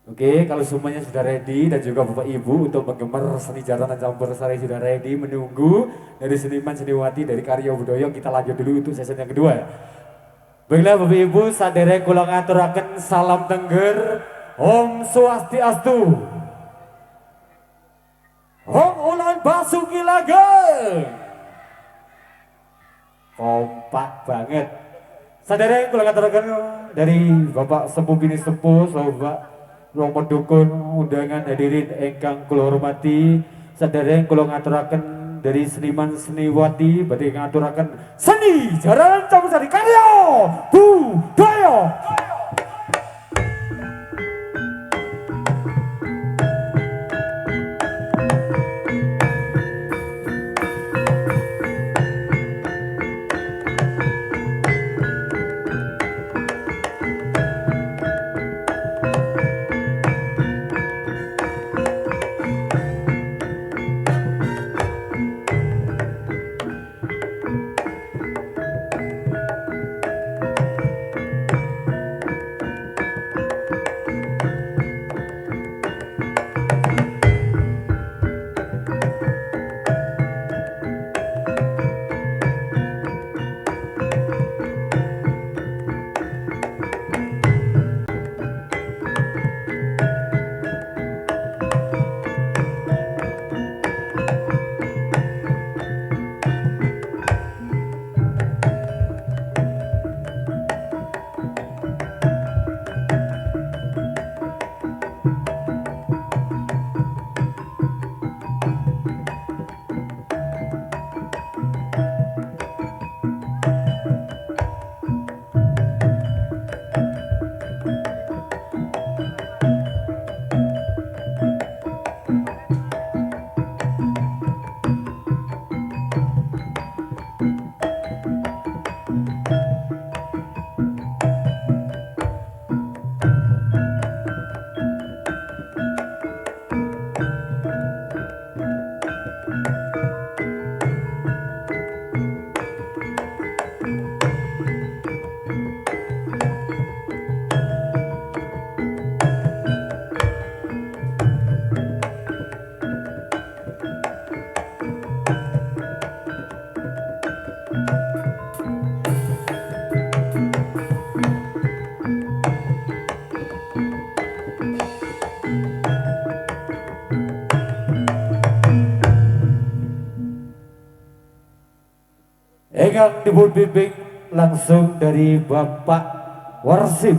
Oke, kalau semuanya sudah ready dan juga Bapak Ibu untuk penggemar seni jaranan campur sari sudah ready menunggu dari seniman seniwati dari Karya Budaya, kita lanjut dulu untuk sesi yang kedua. Baiklah Bapak Ibu, sadere kula ngaturaken salam tengger, Om Swastiastu, Om Ulan Basuki Langgeng. Kompak banget. Sadere kula ngaturaken dari Bapak Sepuh Bini Sepuh, Bapak Romo Dukun undangan hadirin ingkang kula hormati. Sadere kula ngaturaken dari seniman seniwati badhe ngaturaken seni jaranan campur karya budaya. Enggang dipun bimbing langsung dari Bapak Warsim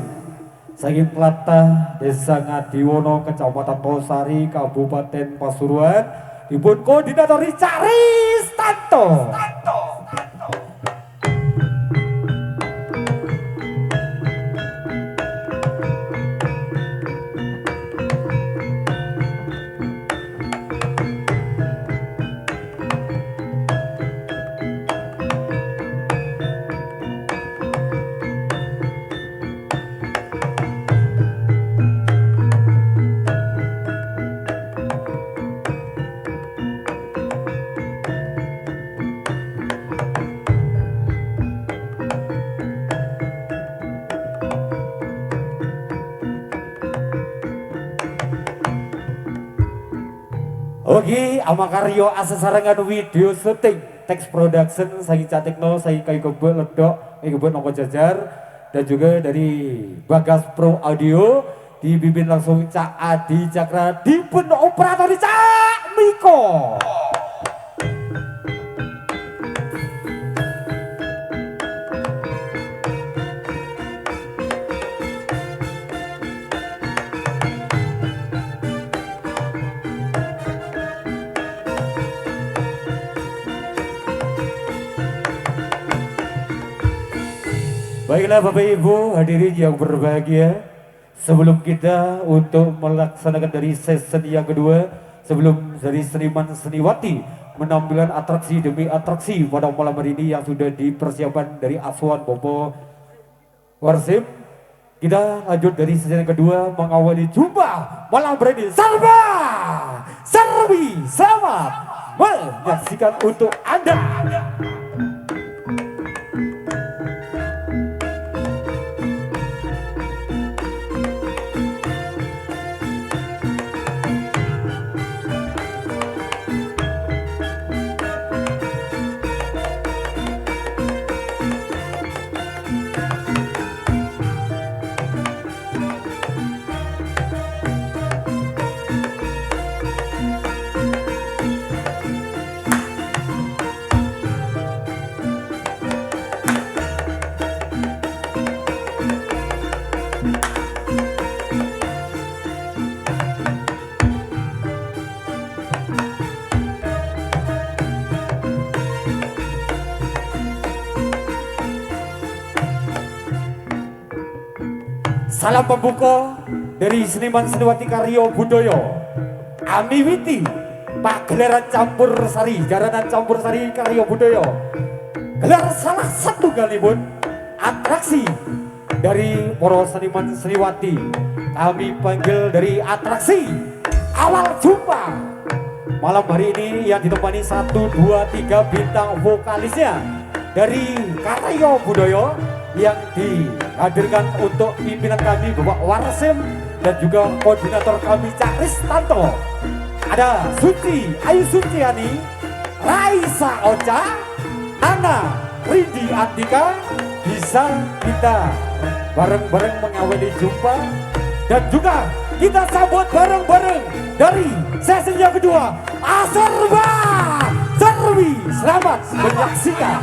saking Tlatah Desa Ngadiwono Kecamatan Tosari Kabupaten Pasuruan dipun koordinator Ristanto. Oke, amakaryo asesarengan video syuting, text production, saking Catikno, saking kayu kebut ledok, kayu kebut nopo jajar, dan juga dari Bagas Pro Audio, dibimbing langsung Cak Adi Cakra, dipun operator Cak Miko. Baiklah Bapak Ibu hadirin yang berbahagia, sebelum kita untuk melaksanakan dari sesi yang kedua, sebelum dari seniman seniwati menampilkan atraksi demi atraksi pada malam hari ini yang sudah dipersiapkan dari Aswan Bobo Warsim, kita lanjut dari sesi yang kedua mengawali jumpa malam hari ini. Serbi selamat menyaksikan untuk Anda. Salam pembuka dari seniman seniwati karya budaya Amiwiti pagelaran campur sari, jaranan campur sari karya budaya. Gelar salah satu galipun atraksi dari para seniman seniwati. Kami panggil dari atraksi awal jumpa. Malam hari ini yang ditemani 1, 2, 3 bintang vokalisnya dari karya budaya yang dihadirkan untuk pimpinan kami Bapak Warsim dan juga koordinator kami Cak Ristanto. Ada Suci Ayu Suciani, Raisa Ocha, Nana Ridi Andika. Bisa kita bareng-bareng mengawali jumpa dan juga kita sambut bareng-bareng dari sesi yang kedua Aserba Serwi. Selamat menyaksikan.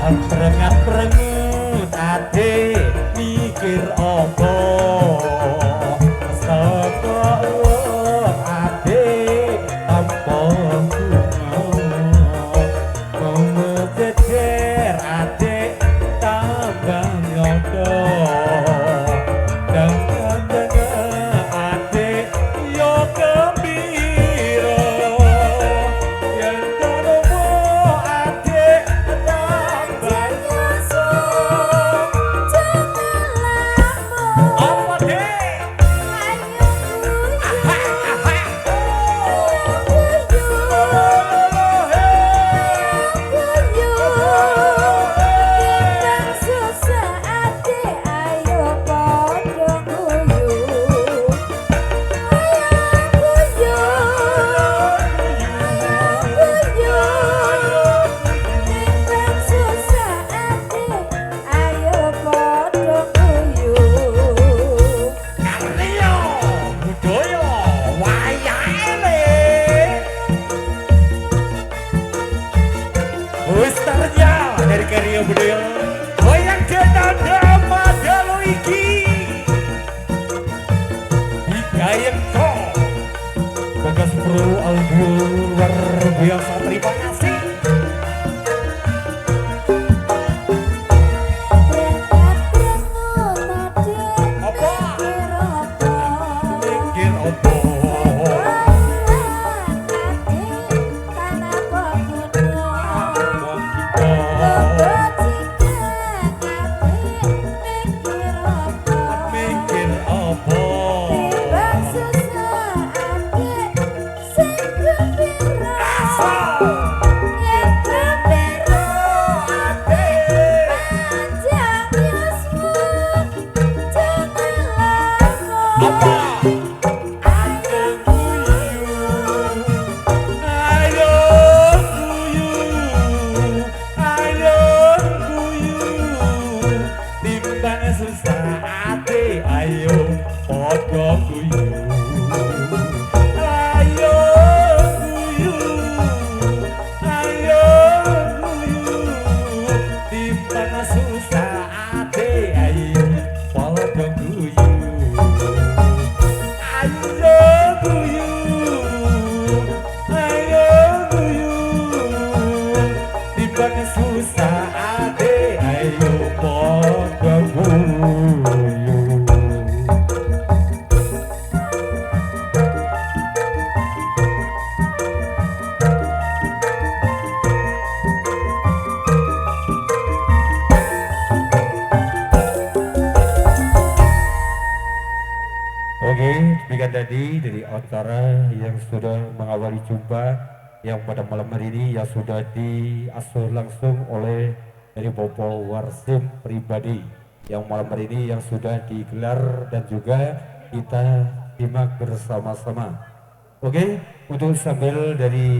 Prengat-prengut ade mikir apa saka ade tanpa guna besarnya dari karya budaya wayang jenada Madalo iki Hikayat kok Bagas Pro Album luar biasa, terima kasih. Tadi dari acara yang sudah mengawali jumpa yang pada malam hari ini yang sudah diasuh langsung oleh dari Bopo Warsim pribadi yang malam hari ini yang sudah digelar dan juga kita simak bersama-sama. Oke, untuk sambil dari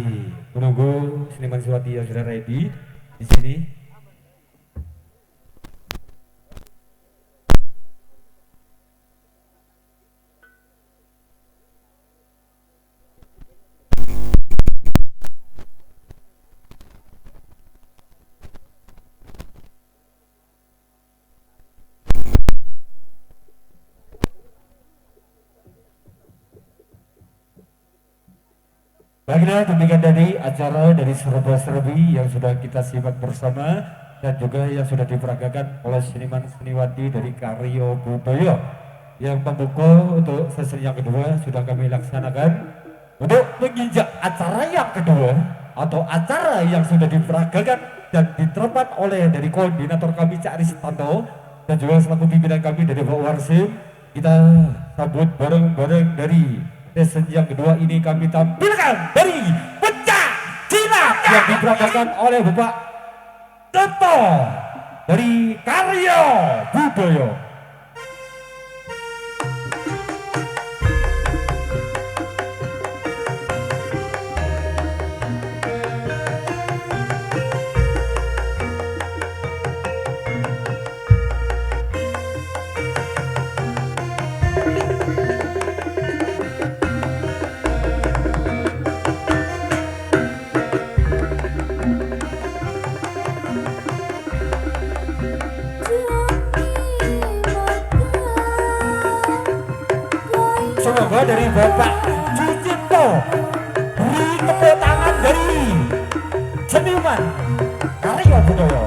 menunggu Seniman Seniwati yang sudah ready di sini. Baiklah, demikian dari acara dari serba-serbi yang sudah kita simak bersama dan juga yang sudah diperagakan oleh seniman seniwati dari Karyo Budaya. Yang pembuka untuk sesi yang kedua sudah kami laksanakan. Untuk menginjak acara yang kedua atau acara yang sudah diperagakan dan diterapkan oleh dari koordinator kami Cak Ristanto dan juga selaku pimpinan kami dari Pak Warsim, kita sambut bareng-bareng dari sesi yang kedua ini kami tampilkan dari Pecah Silat yang diperagakan oleh Bapak Toto dari Karyo Budaya. Semoga dari Bapak Cicito beri tepuk tangan dari seniman Karyo Budaya.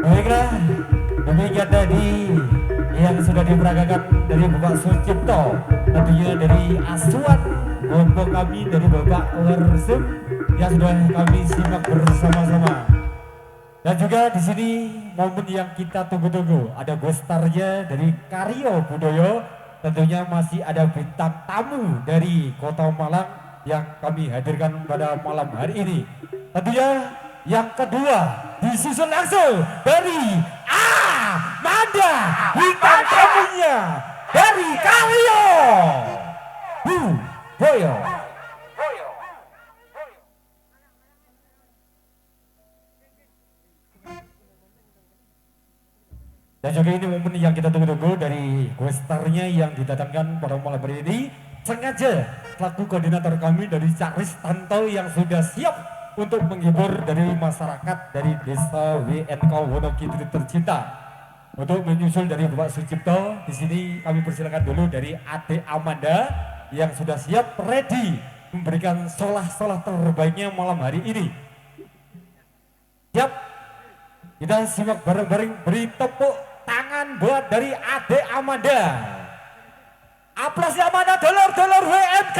Baiklah, demikian tadi yang sudah diperagakan dari Bapak Sucipto, tentunya dari asuhan kelompok kami dari Bapak Warsum yang sudah kami simak bersama-sama. Dan juga di sini momen yang kita tunggu-tunggu, ada gostarnya dari Karyo Budoyo, tentunya masih ada bintang tamu dari Kota Malang yang kami hadirkan pada malam hari ini. Tentunya yang kedua disusul langsung dari Amanda, bintang tamunya dari Karyo Budoyo. Dan juga ini momen yang kita tunggu-tunggu dari gostarnya yang didatangkan pada malam hari ini, sengaja selaku koordinator kami dari Cak Ristanto yang sudah siap untuk menghibur dari masyarakat dari desa WNK Wonokitri tercinta. Untuk menyusul dari Bapak Sucipto, di sini kami persilakan dulu dari Ade Amanda yang sudah siap ready memberikan solah-solah terbaiknya malam hari ini. Siap? Kita simak bareng-bareng, beri tepuk tangan buat dari Ade Amanda. Aplaus Amanda, dolor-dolor WNK.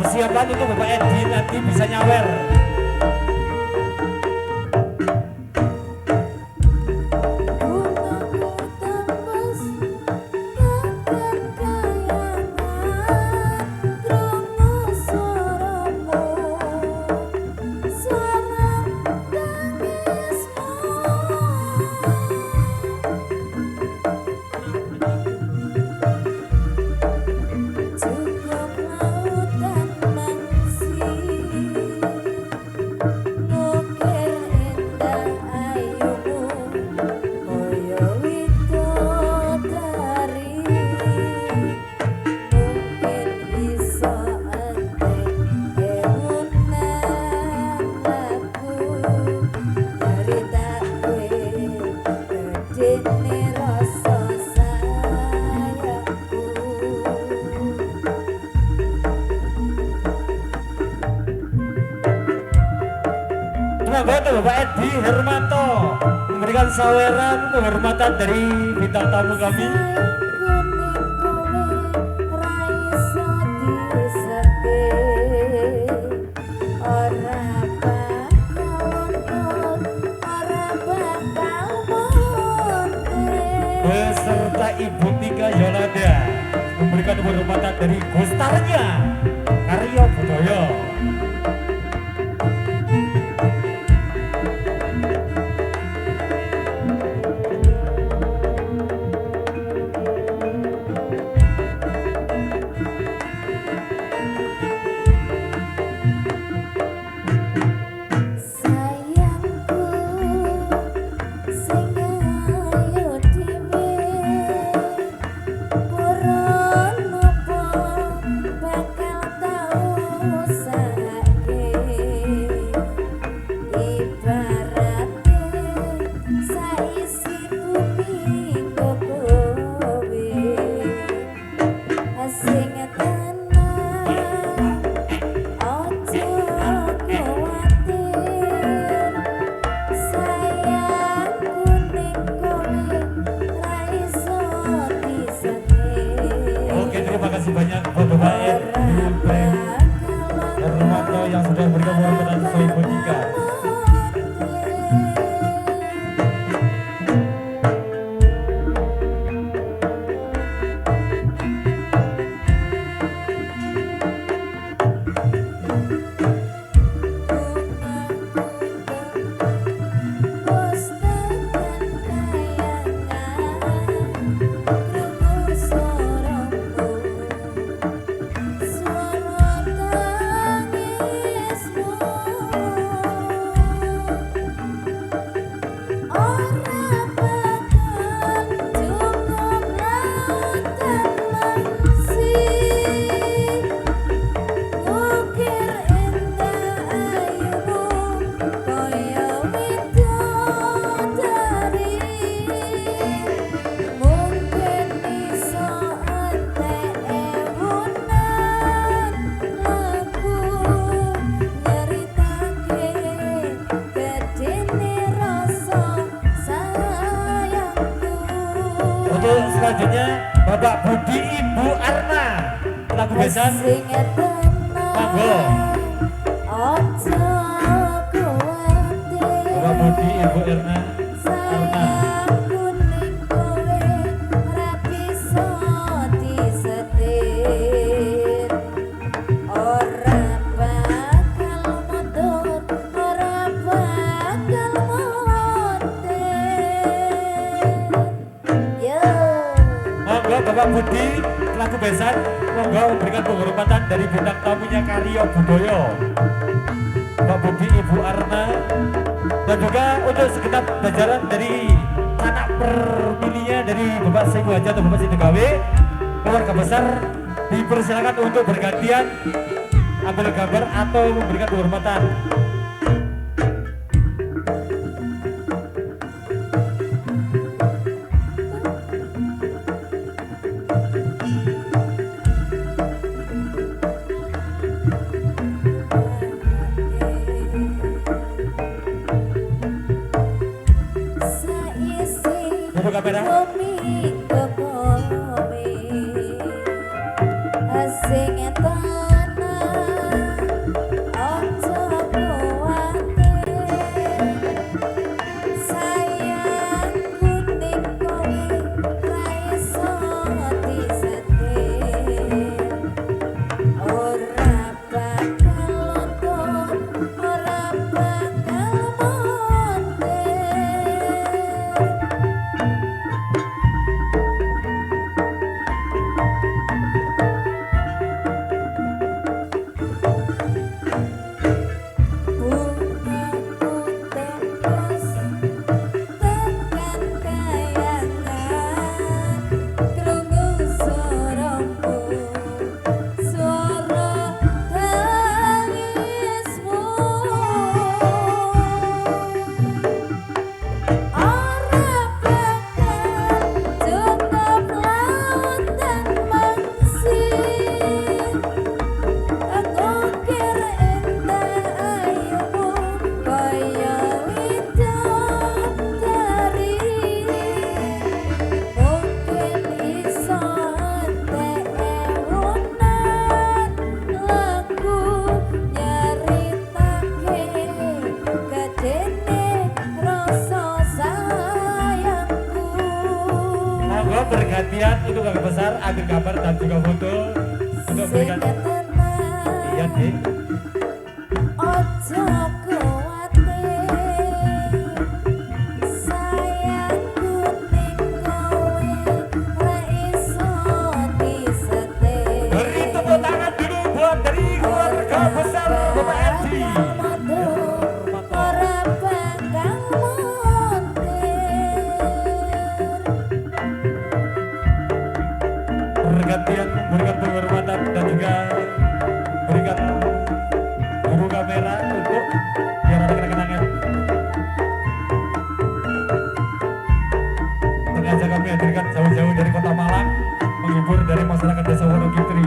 Persiapan untuk Bapak Edi nanti bisa nyawer. Bapak Edi Hermanto memberikan saweran penghormatan dari bintang tamu kami. Beserta Ibu Tika Yolanda memberikan penghormatan dari Gustarnya Karyo Budoyo. Banyak Bapak Edi Hermanto yang sudah memberikan penghormatan sesuai Ibu Tika. Untuk selanjutnya Bapak Budi Ibu Arna lagu besan monggo. Bapak Budi Ibu Arna Bapak Budi lagu besan monggo memberikan penghormatan dari bintang tamunya Karyo Budoyo, Bapak Budi Ibu Arna, dan juga untuk segenap jajaran dari anak perpilihnya dari Bapak Saiku Haji atau Bapak Sidegawe keluarga besar dipersilakan untuk bergantian ambil gambar atau memberikan penghormatan. Untuk kamera. perhatian untuk kakak besar ambil gambar dan juga foto untuk berikan iya nih ojo kuwatir sayangku ning kowe ra iso disetir. beri tepuk tangan dulu buat dari keluarga besar Bapak Edi Ora bakal bergantian memberikan penghormatan dan juga berikan guru kamera untuk biar ada kenang-kenangan. Sengaja kami hadirkan jauh-jauh dari kota Malang menghibur dari masyarakat desa Wonogiri.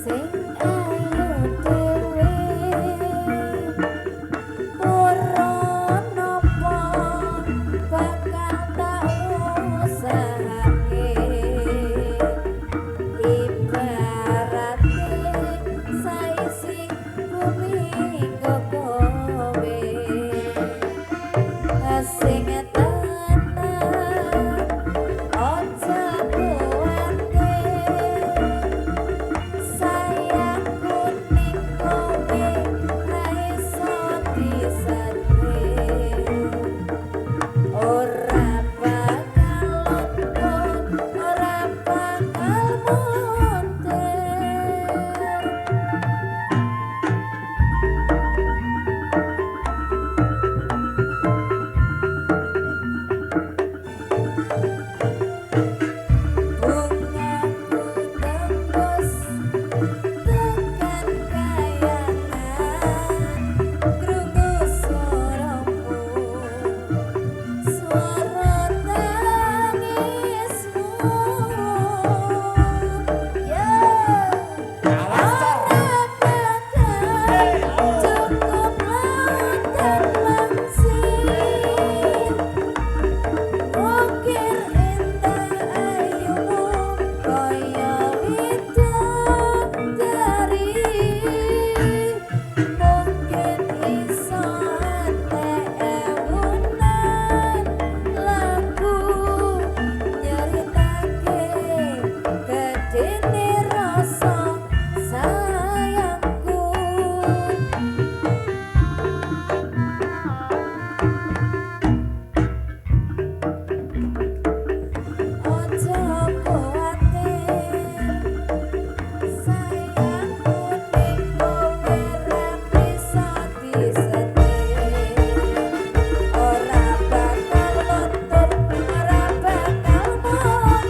sing ayu dhewe ora napa bakal tak usahake ibarate saisi bumi kowe sing tenan ojo kuwatir sayangku ning kowe ra iso disetir. Ora bakal luntur, ora bakal mundur. Bungaku tembus tekan kayangan krungu swaramu swara tangismu ya ora bakal cukup lan langsing ukir indah ayumu kaya widodari mungkin iso entek ewunan lagu nyeritake gedene rasa sayangku. Ojo kuwatir sayangku ning kowe ra bisa disetir. Ora bakal luntur, ora bakal mundur.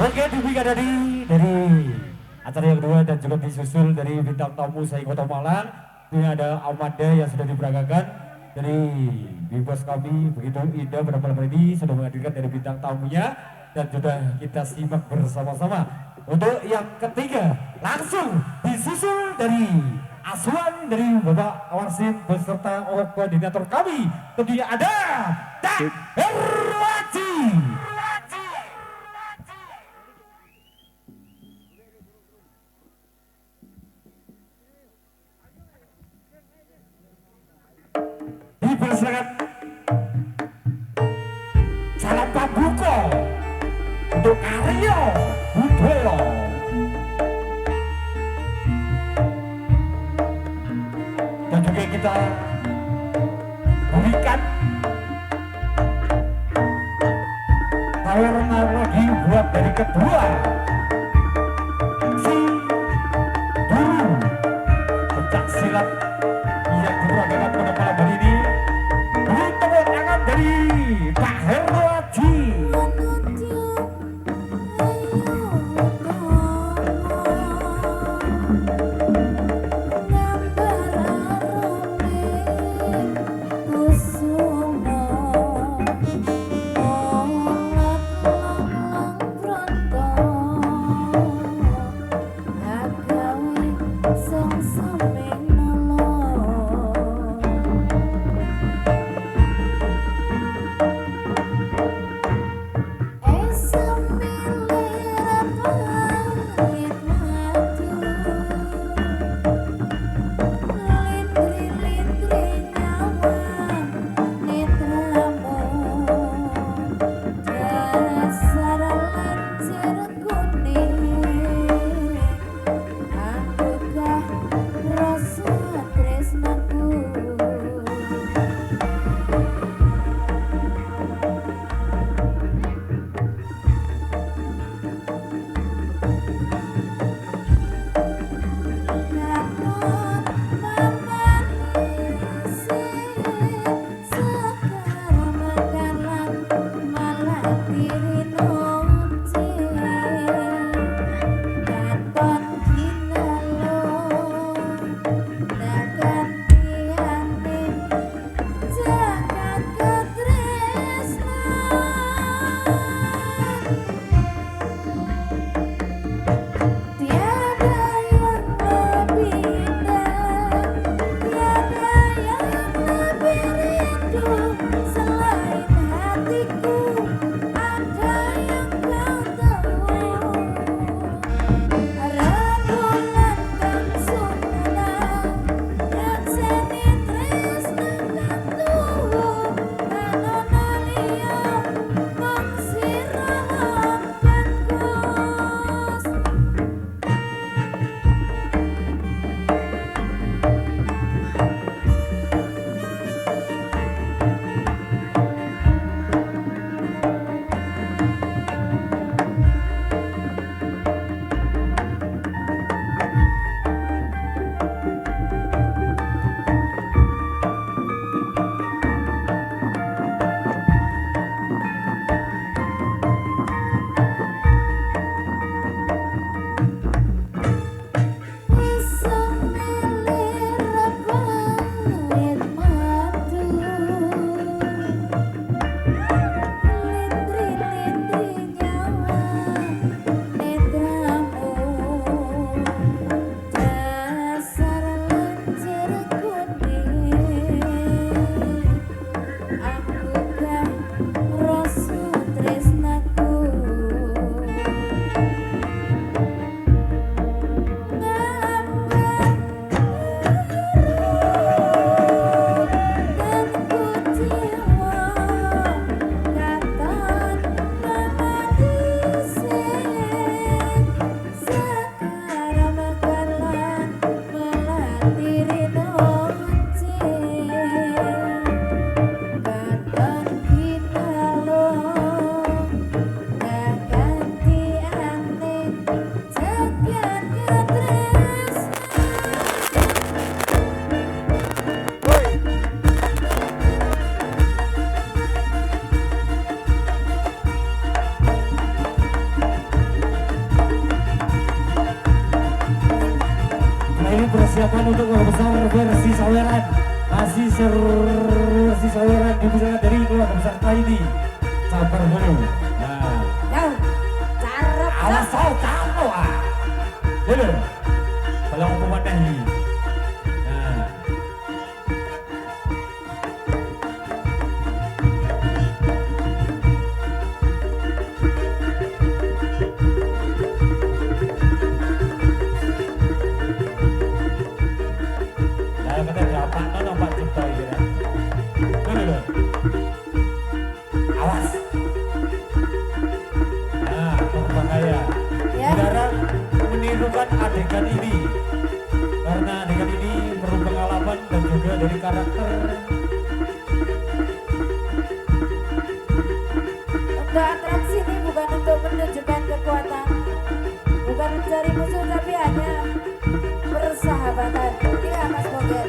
Oke, demikian dari acara yang kedua dan juga disusul dari bintang tamu saya Kota Malang. Ini ada Amanda yang sudah diperagakan dari Big Boss kami begitu indah pada malam ini sudah menghadirkan dari bintang tamunya dan sudah kita simak bersama-sama. Untuk yang ketiga langsung disusul dari asuhan dari Bapak Awarsin beserta koordinator kami tentunya ada Tak Herwaji. Dipersilakan salam pambuka untuk Aryo Budoyo. Oke, kita berikan tawaran lagi buat dari kedua si guru pencak silat yang diperagakan pada malam hari ini. Beri tepuk tangan dari Pak Heru Haji. Persiapan untuk keluarga besar versi Saweran, masih versi Saweran dibutuhkan dari keluarga besar Taidi. Sabar dulu. Nah, awas kau kamu ah. Dulu, kalau mau memandahi. Nah, awas. Nah, berbahaya. Saudara menirukan adegan ini karena dari karakter. Untuk atraksi ini bukan untuk menunjukkan kekuatan, bukan mencari musuh, tapi hanya persahabatan. Iya Mas Boger.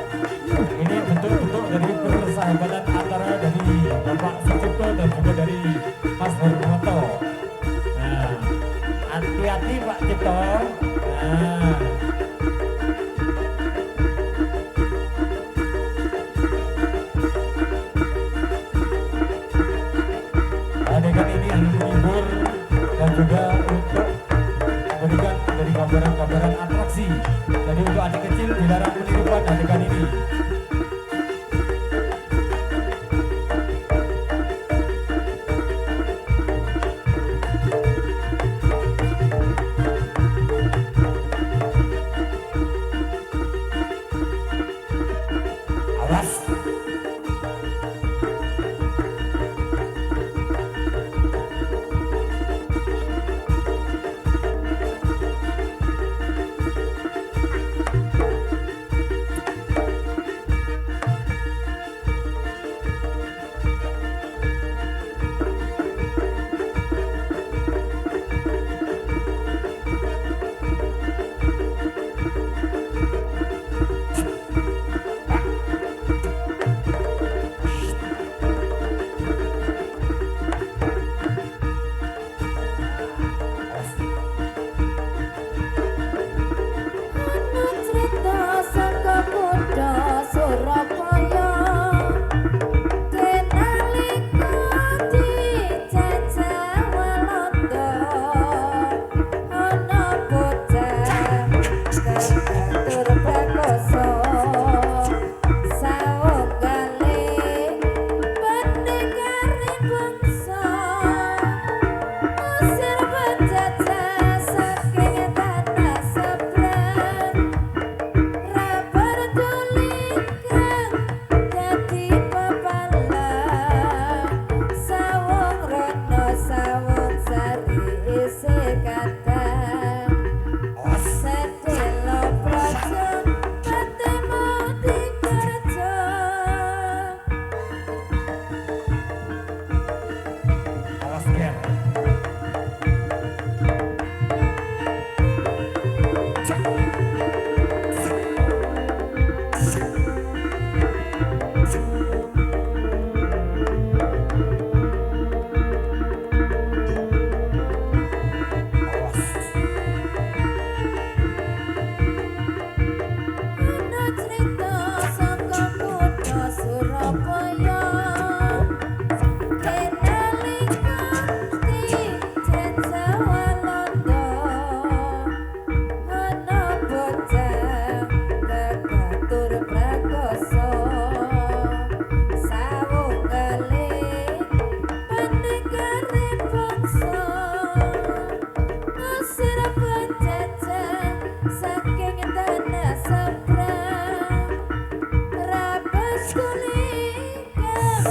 Ini bentuk-bentuk dari persahabatan antara dari Bapak Sucipto dan juga dari Mas Hermanto. Nah, hati-hati Pak Cipto. Nah. Adegan ini hanya menghibur dan juga untuk memberikan dari gambaran-gambaran atraksi. Jadi untuk adik kecil dilarang menirukan adegan ini. Awas. Ana cerita saka kutha Surabaya, kenalika dijajah Walanda. Ana bocah kecatur prakoso, saunggale pendekare bangsa. Usir penjajah saking tanah seberang, rabar tulikan dadi pepalang. Sawung rono sawung sari isih kadang, sedelo praja patemu dikerja. Awas Ger. Ana cerita saka kutha Surabaya, kenalika dijajah Walanda. Ana bocah kecatur prakoso, saunggale pendekare bangsa. Usir penjajah saking tanah seberang, rabas kulikan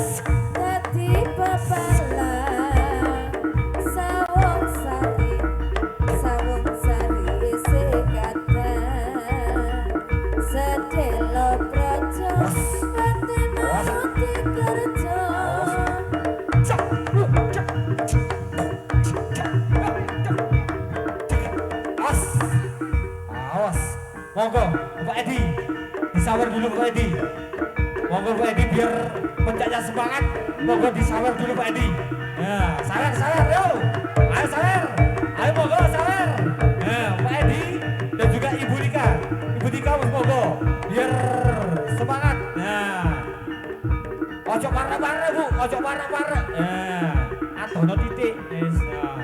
dadi pepalang. Sawung sari isih kadang, sedelo praja patemu dikerja. Awas. Awas. Monggo Pak Edi. Disawer dulu Pak Edi. Monggo Pak Edi biar penjajah semangat. Monggo disawer dulu Pak Edi. Ya, sawer yo. Ayo sawer. Ayo monggo sawer. Ya, Pak Edi dan juga Ibu Dika. Ibu Dika monggo biar semangat. Nah. Ojo parah-parah Bu, ojo parah-parah. Ya, atono titik. Yes. Nah.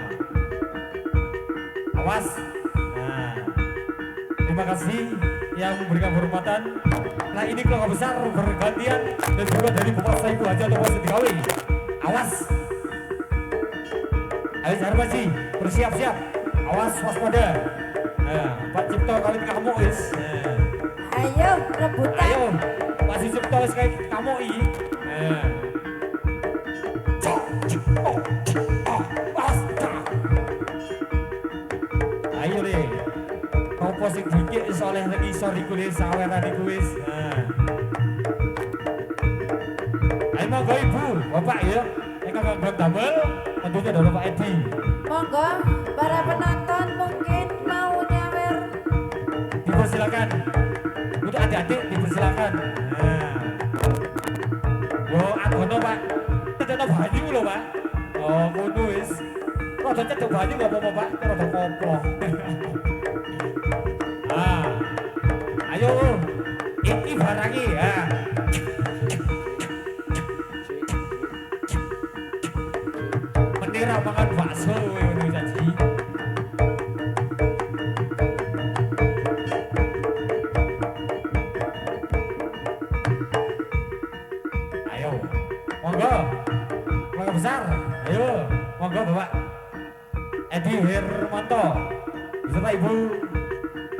Awas. Nah. Terima kasih yang memberikan kehormatan. Nah ini keluarga besar bergantian dan juga dari Bapak Saiku Haji atau Pak Setigawi. Awas. Ayo Sarbaji, bersiap-siap. Awas waspada. Nah, Pak Cipto kali kamu wis. Nah. Ayo rebutan. Ayo, Pak Cipto wis kayak kamu iki. Nah. Ayo deh. Komposisi dikit oleh lagi sorry kulis saweran iku wis. Nah. monggo Ibu, Bapak ya. Ingkang nganggo damel tentunya dari Pak Edi. Monggo para penonton mungkin mau nyawer. Dipersilakan. Udah adik-adik dipersilakan. Nah. Yo adono Pak. Teteno banyu lho Pak. Oh ngono wis. Rada cedhek banyu enggak apa-apa Pak, rada koplo. Ah. Ayo. Iki barangi ya. Menira makan bakso ngono janji. Ayo. Monggo. Monggo besar. Ayo. Monggo Bapak Edi Hermanto. Beserta Ibu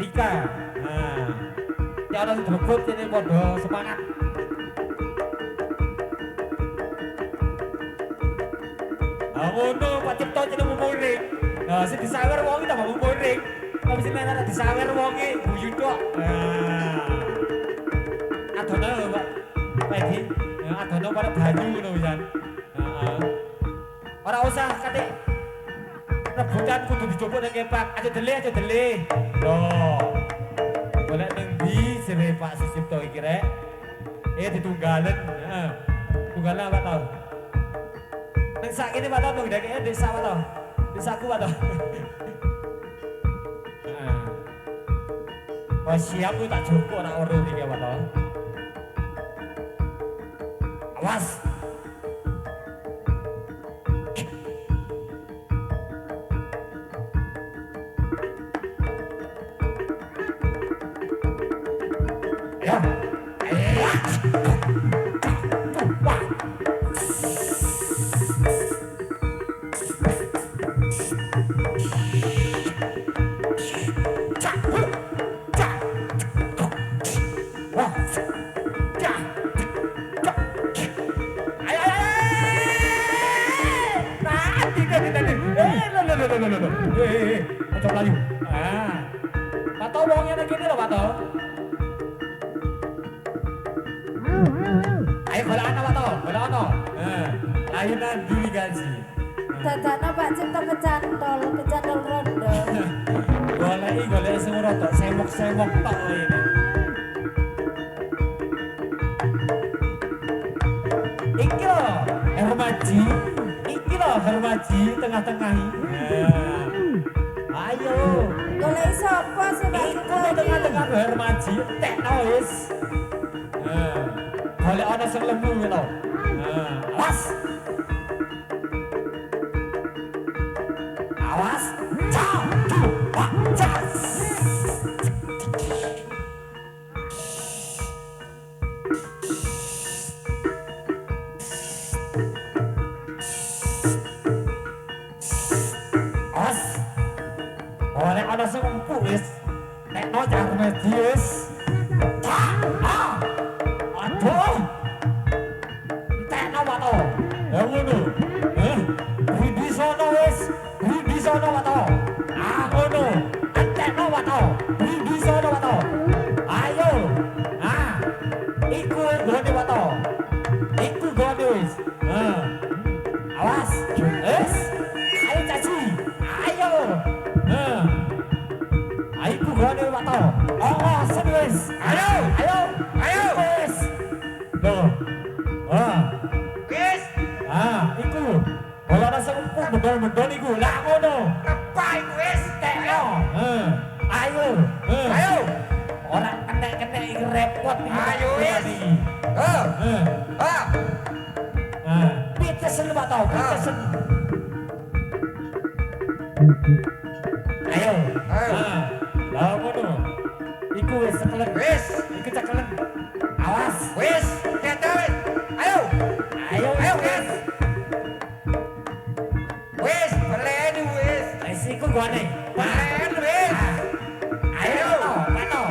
Tika. Nah. Ya orang drebut ini podo semangat. Ngono Pak Cipto jeneng muring. Nah, sing disawer wong iki tambah muring. Tapi sing nek disawer wong iki guyu tok. Nah. Adono lho Pak. Pedi. Ya adono pada banyu ngono pisan. Heeh. Ora usah kate rebutan kudu dicoba ning kepak. Aja dele. Loh. Golek ning ndi sire Pak Susipto iki rek? Ditunggalen. Heeh. Tunggalen apa tau? Neng sak ini Pak Tau, ndekne desa Pak Tau. Desaku Pak Tau. Heeh. Oh siap ku tak joko nak ora iki Pak Tau. Awas. Ya. Ojo mlayu. Ah. Pak Tau wonge nang kene lho Pak Tau. Ayo golekane Pak Tau, golekane. Layanan duli gaji. Dadakno Pak Cipto kecantol rondo. Goleki sing ora tok semok-semok tok ini. Iki lho, Hermaji. Iki lho Hermaji tengah-tengah iki. Ayo. Golek sapa sih Pak Cipto? Iku tengah-tengah Hermaji tekno wis. Golek ana sing lembu lho. Awas. Awas. Cas. Awas. Oleh ana sing empuk wis. Tekno Hermaji wis. Aduh. Tekno Pak Tau. Ya ngono. Di sono wis. Di sono Pak Tau. Ngono. Tekno Pak Tau. Di sono Pak Tau. Ayo. Iku gone Pak Tau. Iku gone wis. Awas. Wis. Ayo caci. Ayo. Iku gone Pak Tau. Oh, wis. Ayo. Wis. Loh. Wis. Iku. Bola sing empuk bendol-bendol iku. Lah ngono. Kepa iku wis tekno. Ayo. Ora kenek-kenek iki repot iki. Ayo wis. Pitesen Pak Tau, pitesen. Ayo. Lah ngono. Iku wis cekelen. Wis, iki cekelen. Awas. Wis, tetel wis. Ayo wis. Wis, belen wis. Wis iku gone. Belen wis. Ayo, Pak Tau.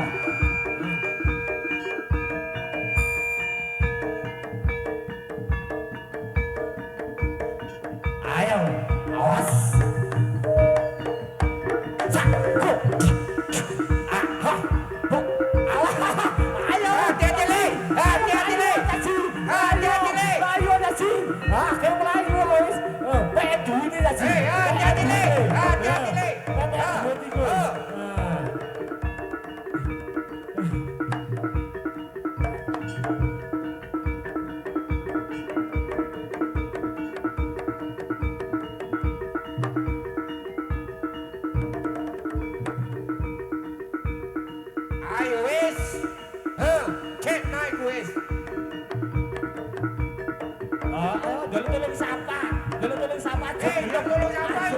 Ayo, awas. Ayo, hati-hati le. Ayo,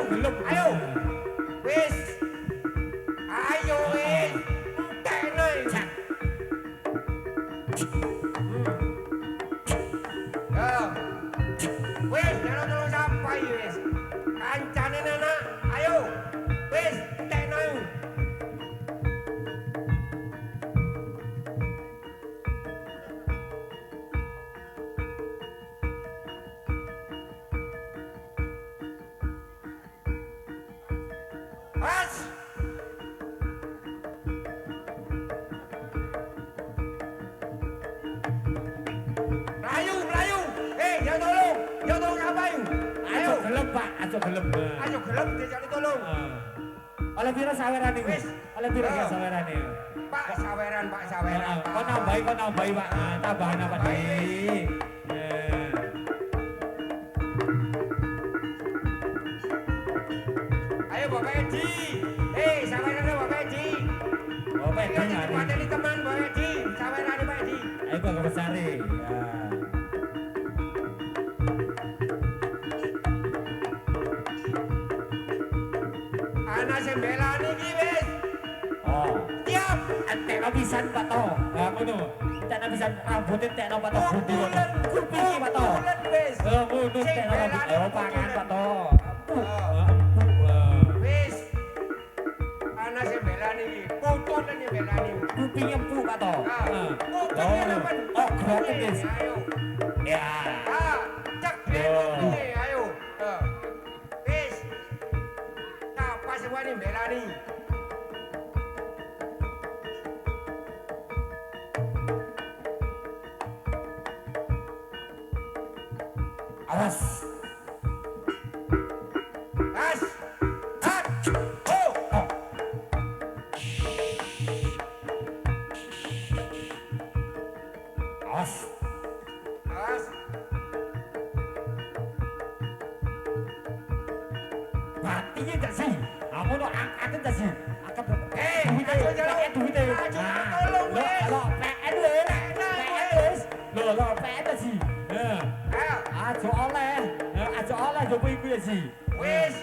gelem. Ayo. Wis. Ayo wis. Tekno. Ya. Wis, jangan sampai wis. Kancane nana. Ayo. Wis, tekno. Mas. Melayu, melayu. Jangan tolong. Jangan tolong ngapain? Ayo. Gelem, Pak. Aja gelem. Ayo gelem diajak tolong. Oleh pira saweran iki? Wis. Oleh pira Ya. saweran iki? Pak saweran, Pak saweran. Kau nambahi, Pak. Tambahan apa nih? Ayo Bapak Edi. Sawerannya Bapak Edi. Oh, Pak Ini Edi. dipateni teman Bapak Edi. Sawerannya Pak Edi. Ayo Pak Besari. Anak sembelan iki wis. Oh, Siap. entekno pisan Pak To. Lah ngono. Entekno pisan rambut entekno Pak To. Bulan, Kuping Pak To. bulan wis. Ngono entekno rambut. Ayo pangan Pak To. Wis. Anak sembelan iki. Putun sembelan iki. Kuping empuk Pak To. Putun apa? Oh, groket wis. Ayo. Ya. Cek Yo. ini, ayo. Wis. Apa semua ini belani? Awas. Has. Hat. Oh. Awas. Has. Matinya tak sih? Kamu no angkatin tak sih? Angkat. Ayo jalan. Duitnya. Ayo, tolong, wes. Lo PN wes. PN wes. Lo PN tak sih? Ayo. Aja oleh. Aja oleh jopo iku ya sih. Wis.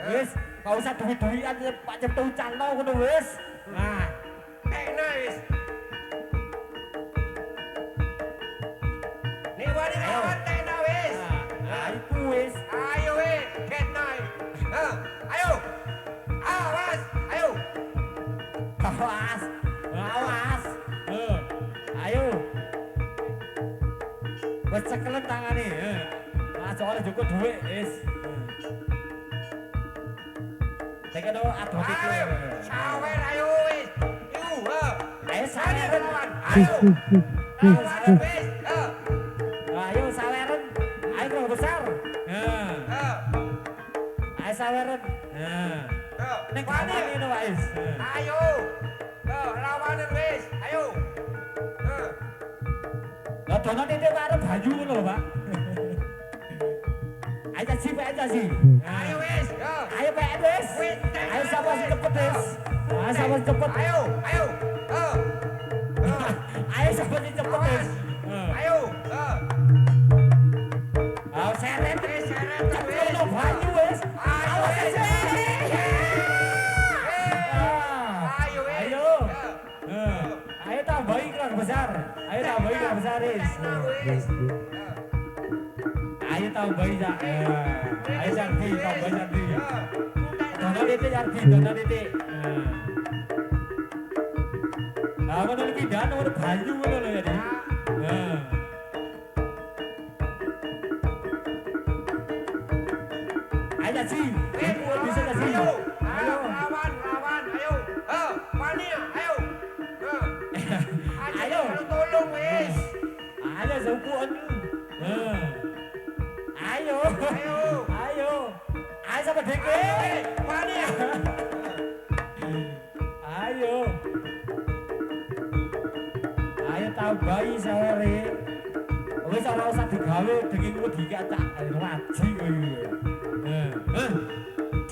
Wes, gak usah duit-duitan Pak Cepto Calo ngono wes. Nah, Tekno wis. Nih wani kawan tekno wis. nah iku wes. Ayo wis, ketno. Ayo. Awas, ayo. Awas. Awas. Ayo. Wes cekelen tangane. Aja oleh joko duit wes. Tekan adoh iki. Ayo. Sawer ayo wis. Iku, Ayo Sawer saweren. lawan. Ayo. Lawan wis. Ayo saweren. Ayo Bro besar. Ayo saweren. Ning Wani. kamane no wis. Ayo. Lawanan wis. Ayo. Lah dono titik karo Bayu ngono lho, Pak. Ayo caci, Pak, caci. Ayo wis. Ayo Pak wis. Wis. Ayo sapa sing cepet wis. Ayo sapa sing cepet. Ayo, ayo. Ayo sapa sing cepet wis. Ayo. Ayo seret. Seret wis. Ono Bayu wis. Ayo wis. Ayo wis. Ayo. Ayo tambahi keluar besar. Ayo tambahi keluar besar wis. Wis. Ayo tambahi sak. Ayo Sardi, tambahi Sardi. Dono titik Sardi, dono titik. Nah, ngono iki pindahan nomor Bayu ngono lho ya. Ayo Ci, bisa Ci. Ayo. Ayo. Lawan, ayo. Wani, ayo. Ayo. Tolong wis. Ayo Zupun. Ayo. Ayo. Ayo. Ayo sama Deke. Wani. Ayo. Ayo tambahi sawere. Wis ora usah digawe denging ku dikacak waji kowe.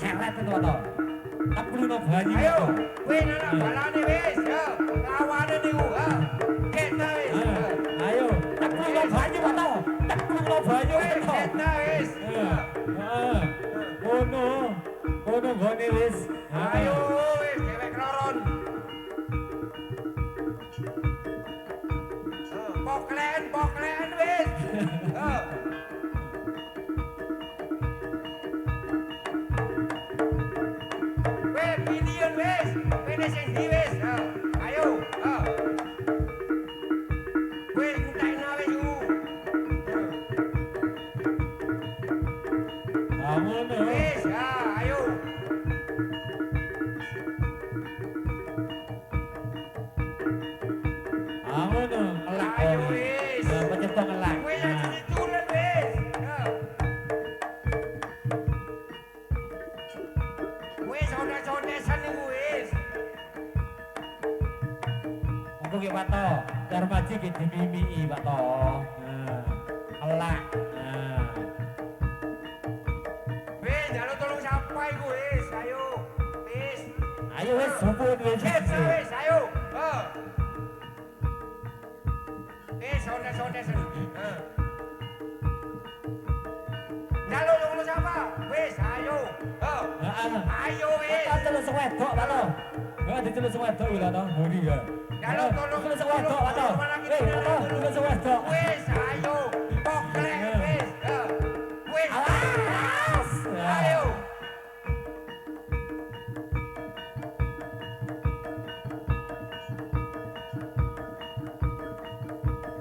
Ceret to to. Kapluno banyu. Ayo. Wis ana balane wis. Lawane niku. Ketna wis. Ayo, kapluno banyu to. Kapluno banyu to. Ketna wis. Oh no. nunggone wis. Ayo wis dewek kloron. Poklen wis. Wis gideon wis. Kene sing ndi wis. Ayo. Wis entekno wis ku. Ngono. Wis, ayo. Ngono, elak. Ayo wis. Pencetok elak. Kowe yang ditulen wis. Wis ondes-ondesan niku wis. Engko ki Pak To, Darmaji ki dimimiki Pak To. Elak. Wis, njaluk tolong siapa iku wis, ayo. Wis. Ayo wis sumpun wis. Wis, ayo. Wis ondes-ondesan. Njaluk tolong siapa? Wis, ayo. Ayo wis. Pak To celuk wedok Pak To. Diceluk wedok lho To, mburi ya. Njaluk tolong. Celuk wedok Pak To. Pak To, celuk wedok. Wis, ayo. Poklek wis. Wis. Awas. Ayo.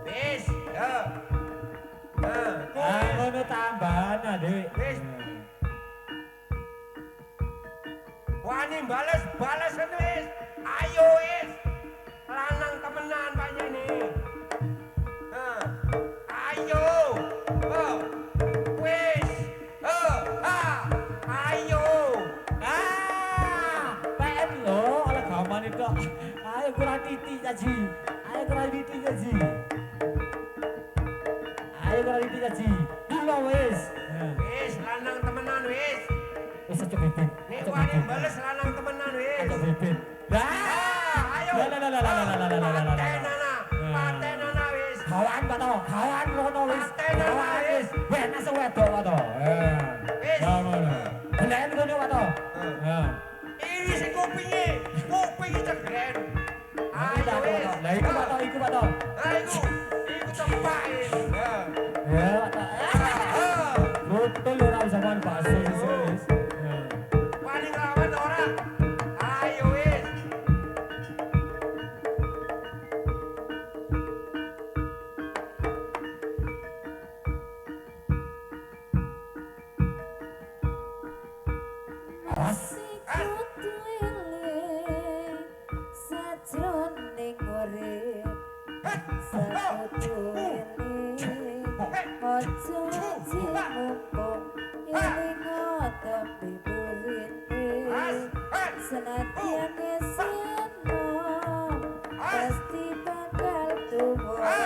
Wis. Ngono tambahan Dik. Wis. Wani bales wis. Ayo wis. Lanang temenan panjene. Ayo. Wis. Ayo. PM lho, oleh gaman itu. Ayo kurang titik Jaji. Ayo kurang titik Jaji. Ayo kurang titik Jaji. Dilo wis. Wis lanang temenan wis. Wis aja bibit. Nek wani bales lanang temenan wis. Aja bibit. Ayo. Patenana wis. Kawan Pak To, kawan ngono wis. Patenana Kawan wis. Benes wedok Pak To. Wis. Ya ngono. Belen ngono Pak To. Ini sing kupinge cegren. Ayo wis. Lah iku Pak To, iku Pak To. Iku tempat ini. Ya Pak To. Betul ora bisa makan bakso wis. Wani nglawan ora? Ayo wis. Kudu eling sajroning urip sakudu eling ojo cimumpung eling tapi burine senadyan eseno pasti bakal tuwa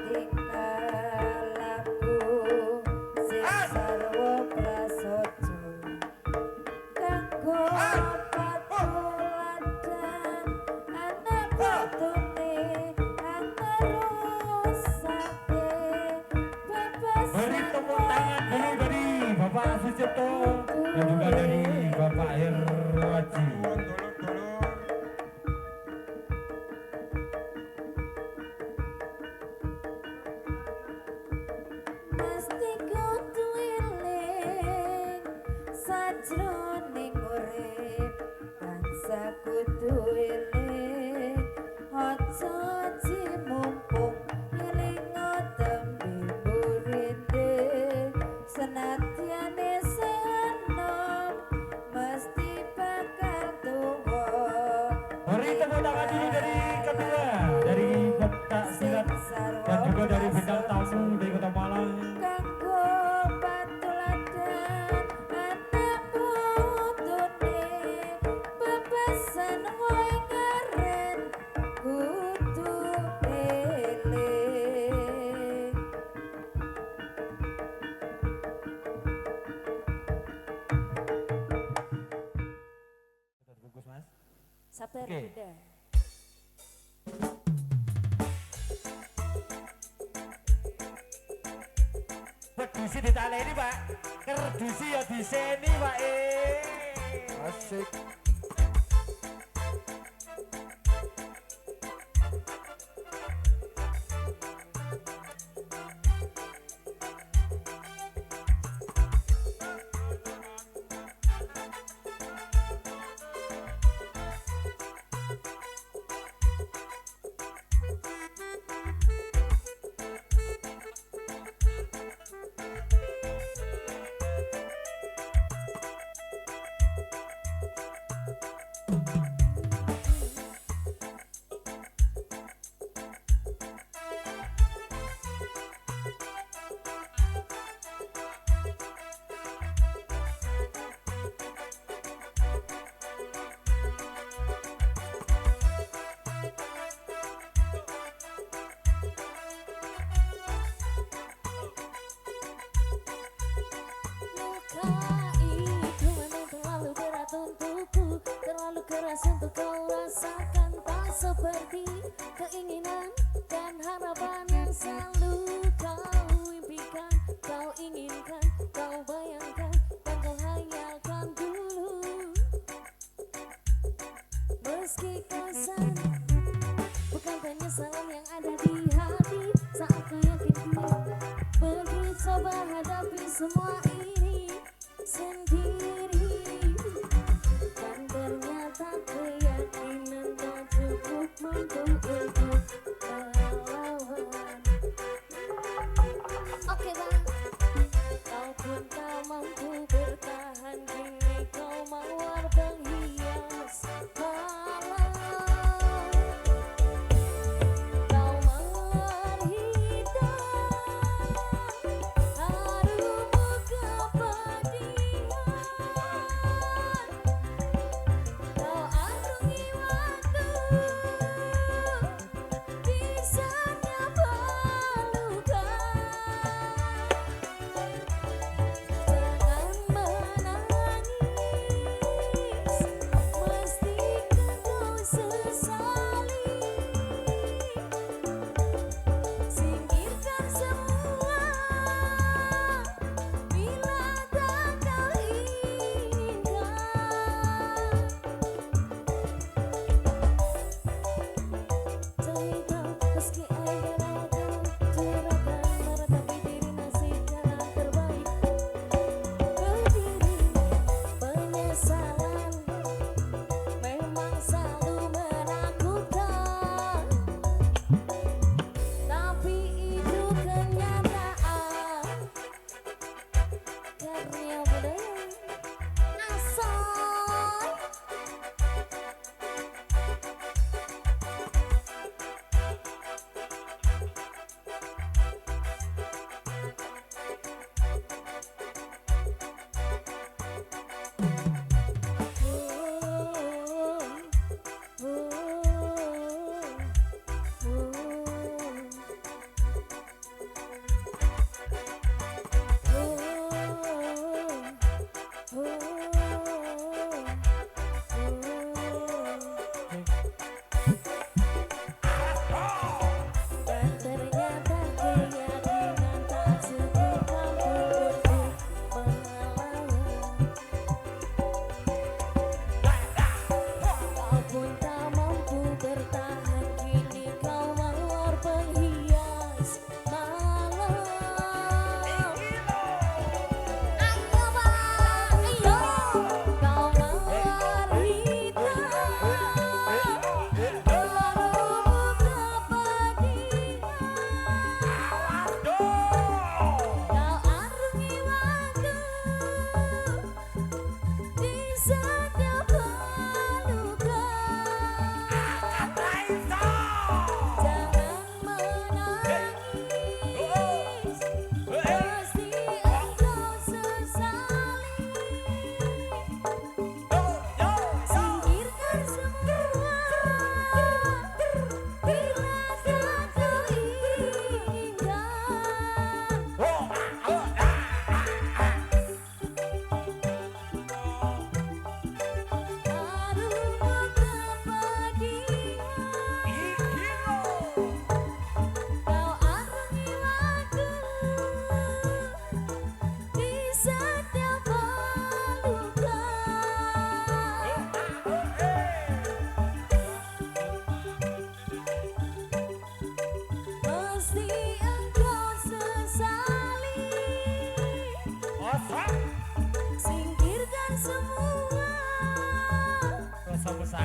tingkah laku sing sarwa prasaja kanggo patuladan anak putune antarusake bebas Beri tepuk tangan dulu dari Bapak Sucipto dan juga dari Bapak Herwaji. mesti kudu eling sajroning urip bangsa kudu eling aja cimumpung eling tembe burine senadyan enom mesti bakal tuwa Beri tepuk tangan dulu dari kedua dari Kota Silat dan juga dari bintang tamu dari Kota Malang. kanggo patuladan anak putune bebasan wae ngaren kudu eling Bagus Mas. sabar Oke. Bunda. Pedusi ditaleni Pak. Kerdusi ya diseni Pak. Asik. Terlalu keras untuk kau rasakan, tak seperti keinginan dan harapan yang selalu kau impikan, kau inginkan, kau bayangkan, dan kau hayalkan dulu. Meski kesan bukan penyesalan yang ada di hati saat kau yakin pergi coba hadapi semua ini sendiri. Dan ternyata keyakinan tak cukup mampu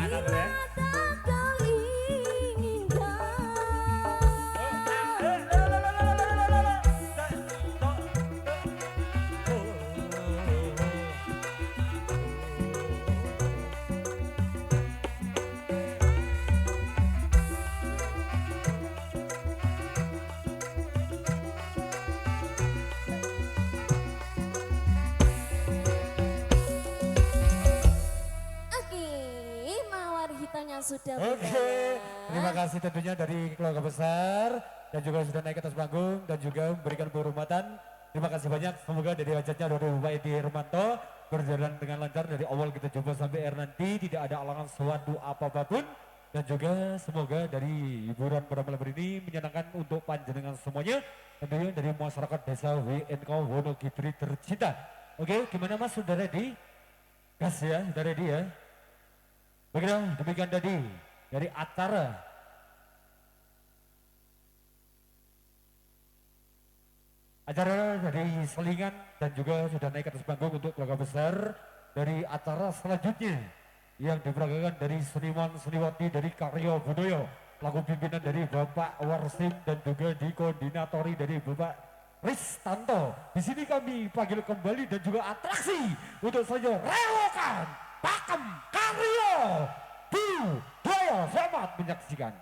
Kanan ya. tak kau inginkan. Oke, mawar hitamnya sudah Oke, berjalan. terima kasih tentunya dari keluarga besar dan juga sudah naik ke atas panggung dan juga memberikan penghormatan. Terima kasih banyak. Semoga dari hajatnya dari Bapak Edi Hermanto berjalan dengan lancar dari awal kita coba sampai akhir nanti tidak ada alangan suatu apapun dan juga semoga dari hiburan pada malam ini menyenangkan untuk panjenengan semuanya tentunya dari masyarakat desa WNK Wonogiri tercinta. Oke, gimana Mas, sudah ready? Gas ya, sudah ready ya? Baiklah, demikian tadi dari acara dari Selingan dan juga sudah naik ke atas panggung untuk keluarga besar dari acara selanjutnya yang diperagakan dari seniman seniwati dari Karya Budaya, lagu pimpinan dari Bapak Warsim dan juga dikoordinatori dari Bapak Ristanto. Di sini kami panggil kembali dan juga atraksi untuk saja rewokan Pakem Karya Budaya. Selamat menyaksikan.